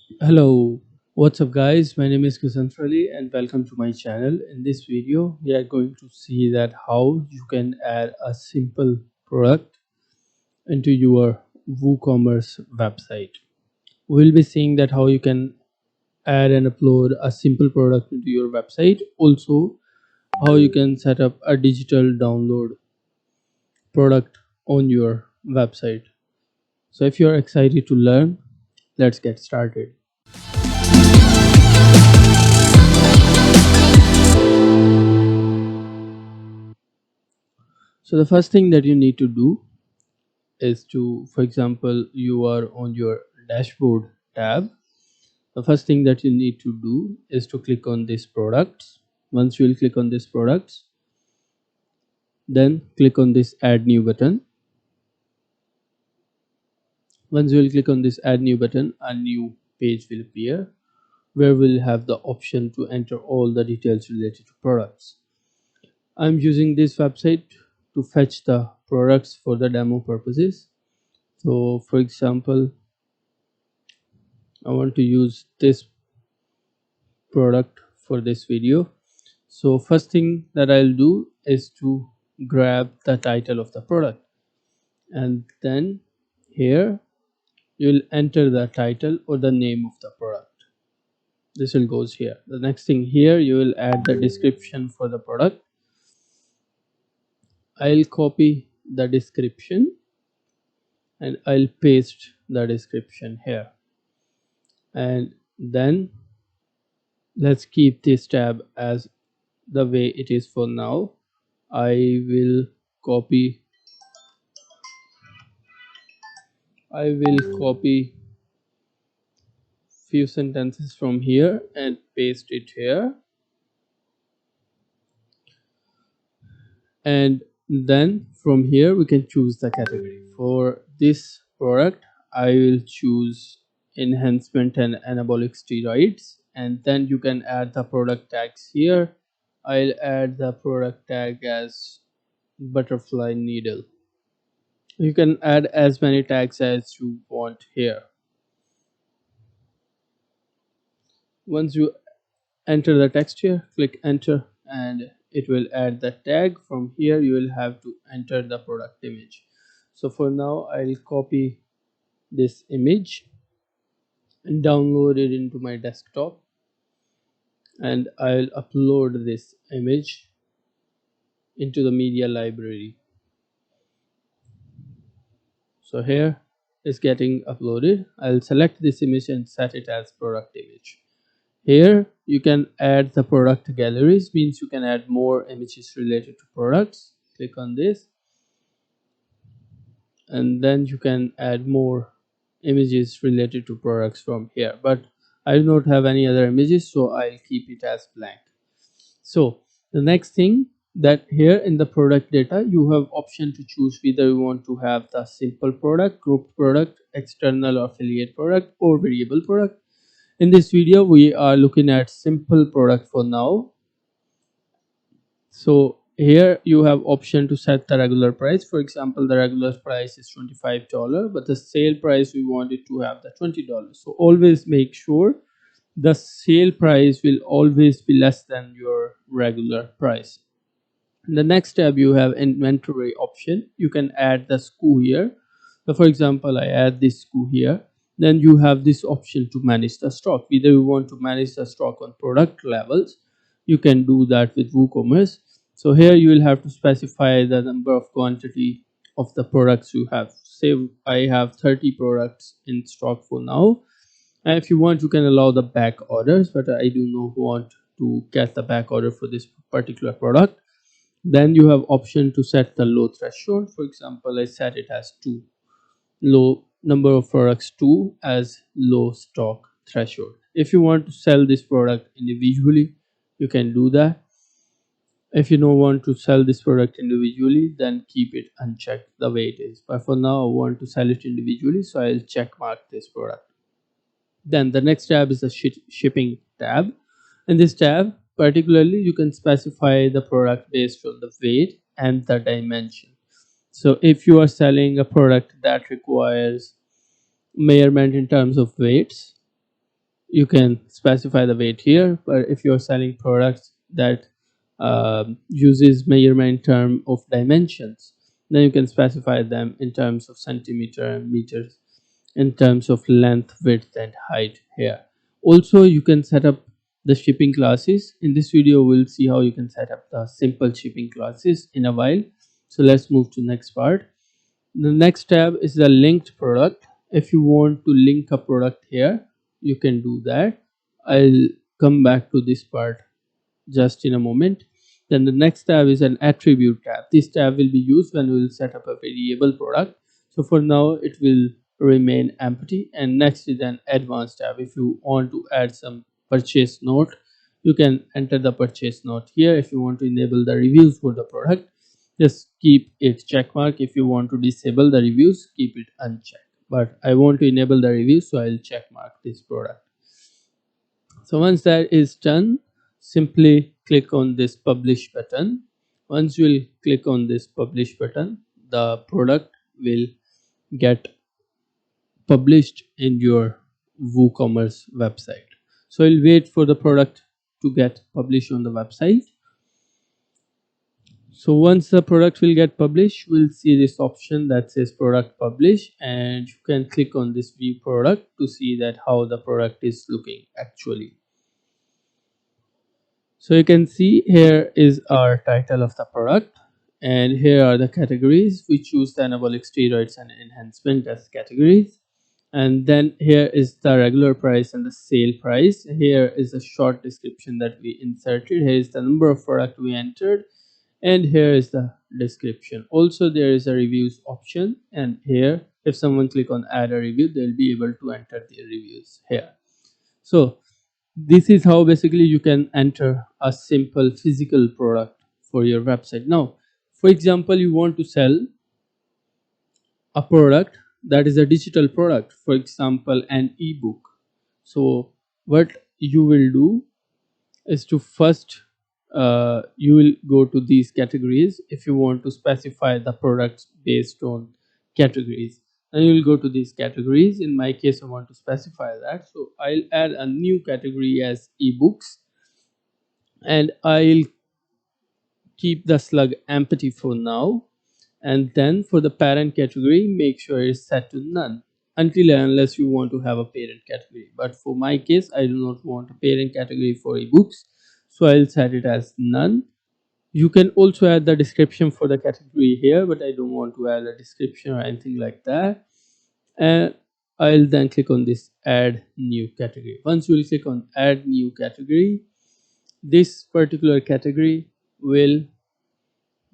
Hello, what's up guys? My name is Gazanfar and welcome to my channel. In this video, we are going to see that how you can add a simple product into your Woocommerce website. We'll be seeing that how you can add and upload a simple product into your website. Also, how you can set up a digital download product on your website. So if you're excited to learn, let's get started. So the first thing that you need to do is to, for example, you are on your dashboard tab. The first thing that you need to do is to click on this products. Once you will click on this products, then click on this add new button. Once you will click on this add new button, a new page will appear where we'll have the option to enter all the details related to products. I'm using this website to fetch the products for the demo purposes. So for example, I want to use this product for this video. So first thing that I'll do is to grab the title of the product, and then here you'll enter the title or the name of the product. This will goes here. The next thing here, you will add the description for the product. I'll copy the description and I'll paste the description here, and then let's keep this tab as the way it is for now. I will copy few sentences from here and paste it here, and then from here we can choose the category. For this product I will choose enhancement and anabolic steroids, and then you can add the product tags here. I'll add the product tag as butterfly needle. You can add as many tags as you want here. Once you enter the text here, click enter, and it will add the tag. From here you will have to enter the product image. So for now I'll copy this image and download it into my desktop, and I'll upload this image into the media library. So here is getting uploaded. I'll select this image and set it as product image. Here you can add the product galleries, means you can add more images related to products. Click on this, and then you can add more images related to products from here, but I do not have any other images, so I'll keep it as blank. So the next thing, that here in the product data you have option to choose whether you want to have the simple product, grouped product, external or affiliate product, or variable product. In this video we are looking at simple product for now. So here you have option to set the regular price. For example, the regular price is $25, but the sale price we wanted to have the $20. So always make sure the sale price will always be less than your regular price. In the next tab you have inventory option. You can add the SKU here. So for example, I add this SKU here. Then you have this option to manage the stock. Either you want to manage the stock on product levels, you can do that with WooCommerce. So here you will have to specify the number of quantity of the products you have. Say I have 30 products in stock for now, and if you want you can allow the back orders, but I do not want to get the back order for this particular product. Then you have option to set the low threshold. For example, I set it as 2, low number of products 2 as low stock threshold. If you want to sell this product individually, you can do that. If you don't want to sell this product individually, then keep it unchecked the way it is. But for now I want to sell it individually, so I'll check mark this product. Then the next tab is the shipping tab. In this tab particularly you can specify the product based on the weight and the dimension. So if you are selling a product that requires measurement in terms of weights, you can specify the weight here. But if you're selling products that uses measurement in term of dimensions, then you can specify them in terms of centimeter and meters, in terms of length, width and height here. Also you can set up the shipping classes. In this video we'll see how you can set up the simple shipping classes in a while. So let's move to next part. The next tab is the linked product. If you want to link a product here, you can do that. I'll come back to this part just in a moment. Then the next tab is an attribute tab. This tab will be used when we will set up a variable product. So for now it will remain empty. And next is an advanced tab. If you want to add some purchase note, you can enter the purchase note here. If you want to enable the reviews for the product, just keep it check mark. If you want to disable the reviews, keep it unchecked. But I want to enable the reviews, so I'll check mark this product. So once that is done, simply click on this publish button. Once you will click on this publish button, the product will get published in your WooCommerce website. So I'll wait for the product to get published on the website. So once the product will get published, we'll see this option that says product publish, and you can click on this view product to see that how the product is looking actually. So you can see here is our title of the product, and here are the categories. We choose the anabolic steroids and enhancement as categories. And then here is the regular price and the sale price. Here is a short description that we inserted. Here is the number of product we entered, and here is the description. Also there is a reviews option, and here if someone click on add a review, they'll be able to enter their reviews here. So this is how basically you can enter a simple physical product for your website. Now for example, you want to sell a product that is a digital product, for example an ebook. So what you will do is to first you will go to these categories. If you want to specify the products based on categories, then you will go to these categories. In my case I want to specify that, so I'll add a new category as ebooks, and I'll keep the slug empty for now. And then for the parent category, make sure it's set to none until and unless you want to have a parent category. But for my case, I do not want a parent category for ebooks, so I'll set it as none. You can also add the description for the category here, but I don't want to add a description or anything like that. And I'll then click on this add new category. Once you will click on add new category, this particular category will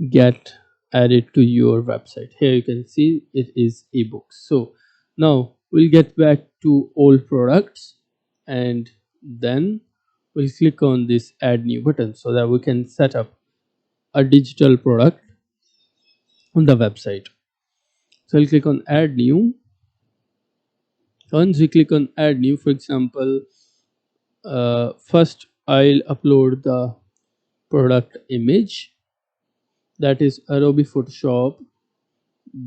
get added to your website. Here you can see it is ebooks. So now we'll get back to all products, and then we'll click on this add new button so that we can set up a digital product on the website. So I'll click on add new. Once we click on add new, for example, first I'll upload the product image, that is Adobe Photoshop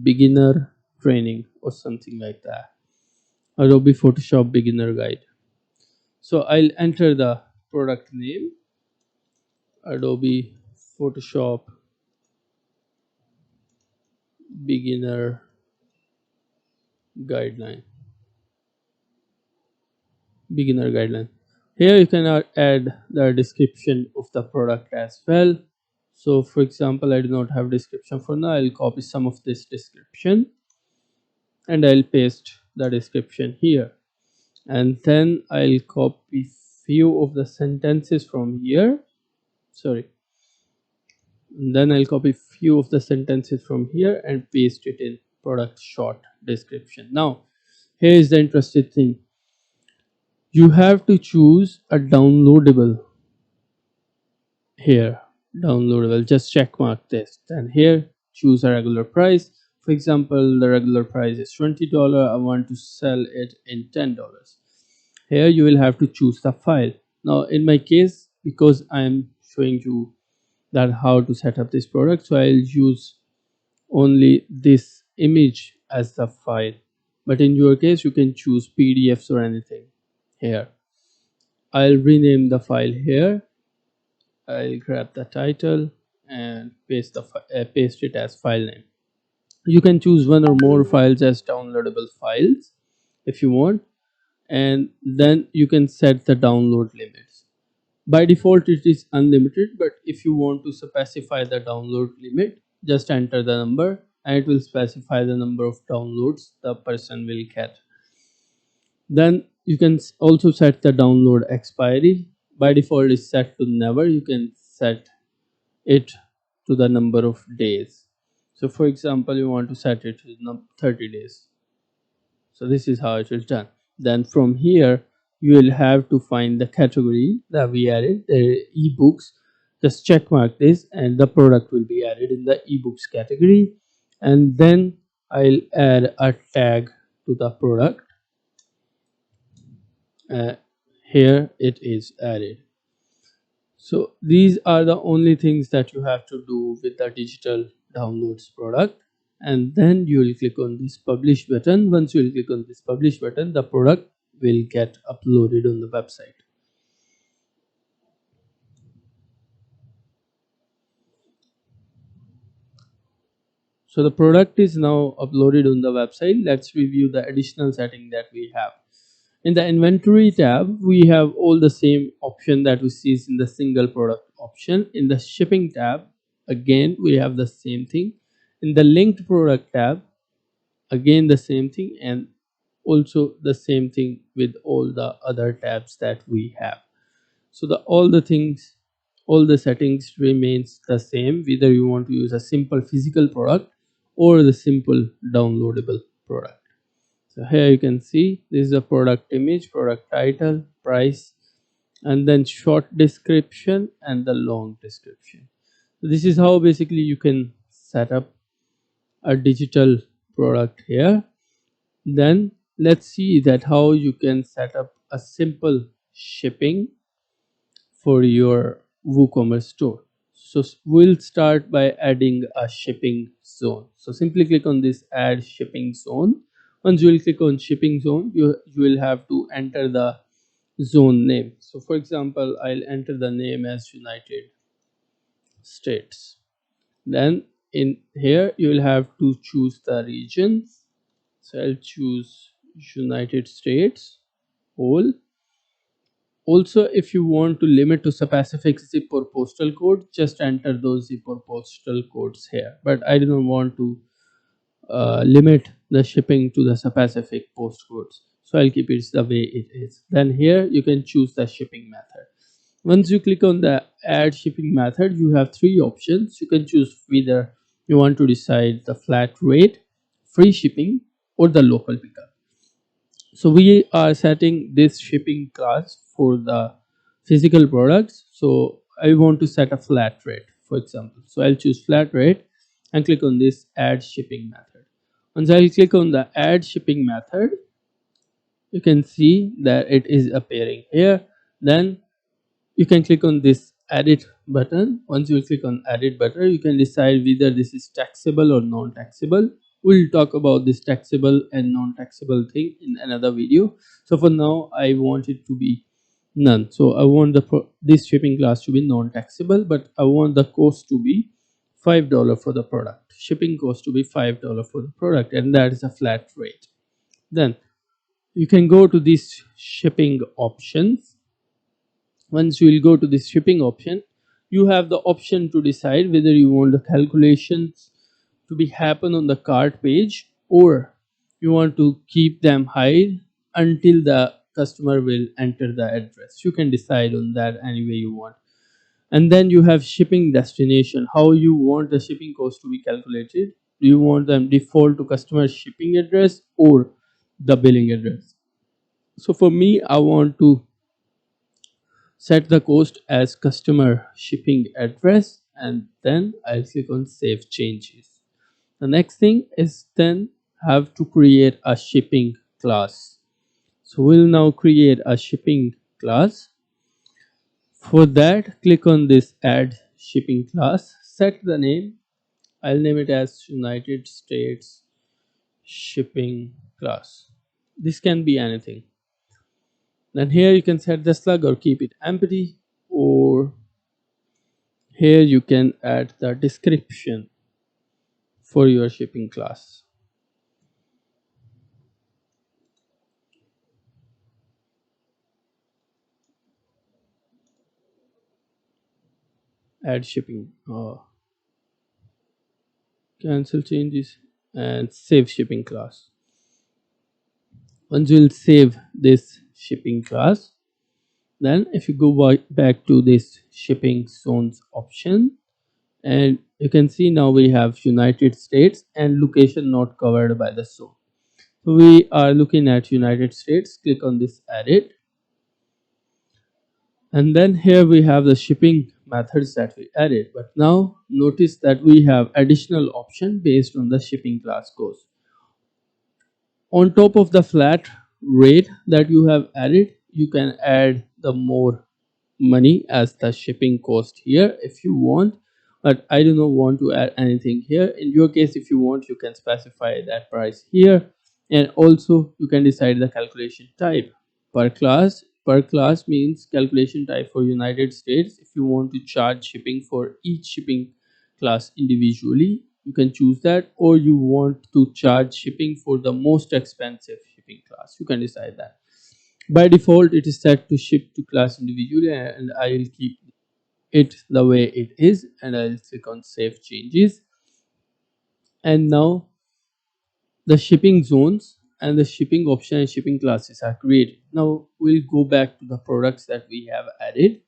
beginner training or something like that, Adobe Photoshop beginner guide. So I'll enter the product name, Adobe Photoshop beginner guideline. Here you can add the description of the product as well. So for example, I do not have description for now. I'll copy some of this description and I'll paste the description here, and then I'll copy few of the sentences from here. And then I'll copy few of the sentences from here and paste it in product short description. Now here is the interesting thing. You have to choose a downloadable here. Downloadable, just check mark this. Then here choose a regular price. For example, the regular price is $20. I want to sell it in $10. Here you will have to choose the file. Now in my case, because I am showing you that how to set up this product, so I'll use only this image as the file, but in your case you can choose PDFs or anything here. I'll rename the file here. I'll grab the title and paste it as file name. You can choose one or more files as downloadable files if you want, and then you can set the download limits. By default it is unlimited, but if you want to specify the download limit, just enter the number and it will specify the number of downloads the person will get. Then you can also set the download expiry. By default is set to never. You can set it to the number of days. So for example, you want to set it to 30 days. So this is how it is done. Then from here you will have to find the category that we added, the ebooks. Just check mark this and the product will be added in the ebooks category. And then I'll add a tag to the product. uh, Here it is added. So these are the only things that you have to do with the digital downloads product. And then you will click on this publish button. Once you will click on this publish button, the product will get uploaded on the website. So the product is now uploaded on the website. Let's review the additional setting that we have. In the inventory tab, we have all the same option that we see in the single product option. In the shipping tab, again we have the same thing. In the linked product tab, again the same thing, and also the same thing with all the other tabs that we have. So all the settings remains the same, whether you want to use a simple physical product or the simple downloadable product. So here you can see this is a product image, product title, price, and then short description and the long description. So this is how basically you can set up a digital product here. Then let's see that how you can set up a simple shipping for your WooCommerce store. So we'll start by adding a shipping zone. So simply click on this add shipping zone. Once you will click on shipping zone, you will have to enter the zone name. So for example, I'll enter the name as United States. Then in here you will have to choose the region. So I'll choose United States whole. Also, if you want to limit to specific zip or postal code, just enter those zip or postal codes here. But I do not want to limit the shipping to the specific postcodes, so I'll keep it the way it is. Then here you can choose the shipping method. Once you click on the add shipping method, you have three options. You can choose whether you want to decide the flat rate, free shipping, or the local pickup. So we are setting this shipping class for the physical products. So I want to set a flat rate, for example. So I'll choose flat rate and click on this add shipping method. Once I'll click on the add shipping method, you can see that it is appearing here. Then you can click on this edit button. Once you click on edit button, you can decide whether this is taxable or non-taxable. We'll talk about this taxable and non-taxable thing in another video. So for now I want it to be none. So I want this shipping class to be non-taxable, but I want the cost to be $5 for the product. Shipping cost to be $5 for the product, and that is a flat rate. Then you can go to these shipping options. Once you will go to this shipping option, you have the option to decide whether you want the calculations to be happen on the cart page, or you want to keep them hide until the customer will enter the address. You can decide on that any way you want. And then you have shipping destination, how you want the shipping cost to be calculated. Do you want them default to customer shipping address or the billing address? So for me, I want to set the cost as customer shipping address, and then I'll click on save changes. The next thing is then have to create a shipping class. So we'll now create a shipping class. For that, click on this add shipping class, set the name. I'll name it as United States shipping class. This can be anything. Then here you can set the slug or keep it empty, or here you can add the description for your shipping class. Add shipping, cancel changes, and save shipping class. Once you'll save this shipping class, then if you go back to this shipping zones option, and you can see now we have United States and location not covered by the zone. So we are looking at United States. Click on this edit, and then here we have the shipping methods that we added. But now notice that we have additional option based on the shipping class cost. On top of the flat rate that you have added, you can add the more money as the shipping cost here if you want, but I do not want to add anything here. In your case, if you want, you can specify that price here, and also you can decide the calculation type. Per class means calculation type for United States. If you want to charge shipping for each shipping class individually, you can choose that, or you want to charge shipping for the most expensive shipping class, you can decide that. By default, it is set to ship to class individually, and I will keep it the way it is, and I'll click on save changes. And now the shipping zones and the shipping option and shipping classes are created. Now we'll go back to the products that we have added.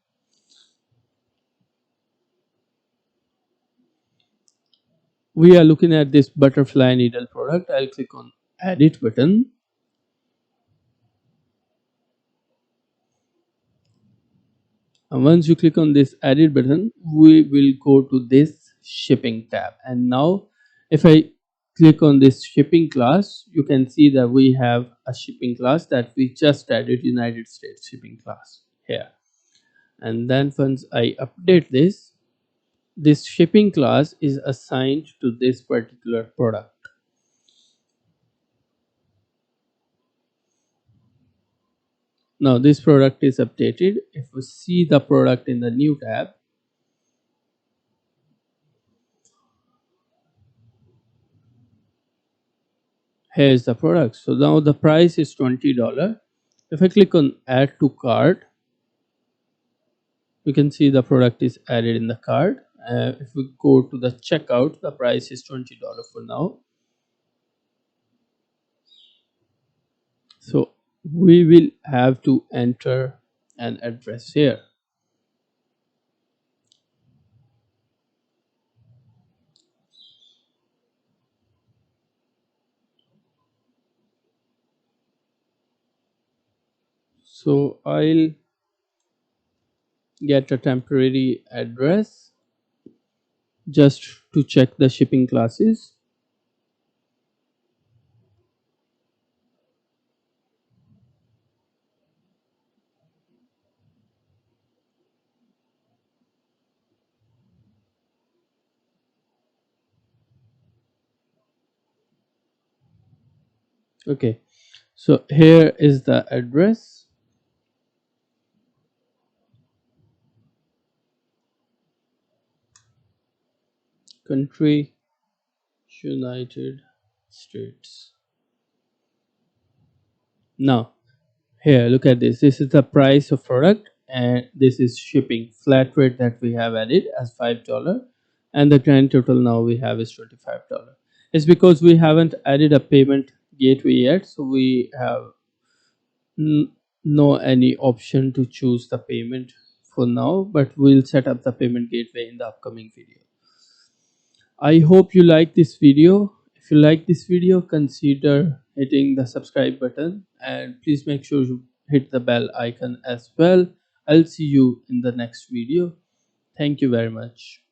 We are looking at this butterfly needle product. I'll click on edit button. And once you click on this edit button, we will go to this shipping tab. And now if I click on this shipping class, you can see that we have a shipping class that we just added, United States shipping class here. And then once I update this shipping class is assigned to this particular product. Now this product is updated. If we see the product in the new tab, here's the product. So now the price is $20. If I click on add to cart, you can see the product is added in the cart. If we go to the checkout, the price is $20 for now. So we will have to enter an address here. So I'll get a temporary address just to check the shipping classes. Okay, so here is the address. Country, United States. Now here, look at this. This is the price of product, and this is shipping flat rate that we have added as $5, and the grand total now we have is $25. It's because we haven't added a payment gateway yet, so we have no any option to choose the payment for now, but we'll set up the payment gateway in the upcoming video. I hope you like this video. If you like this video, consider hitting the subscribe button, and please make sure you hit the bell icon as well. I'll see you in the next video. Thank you very much.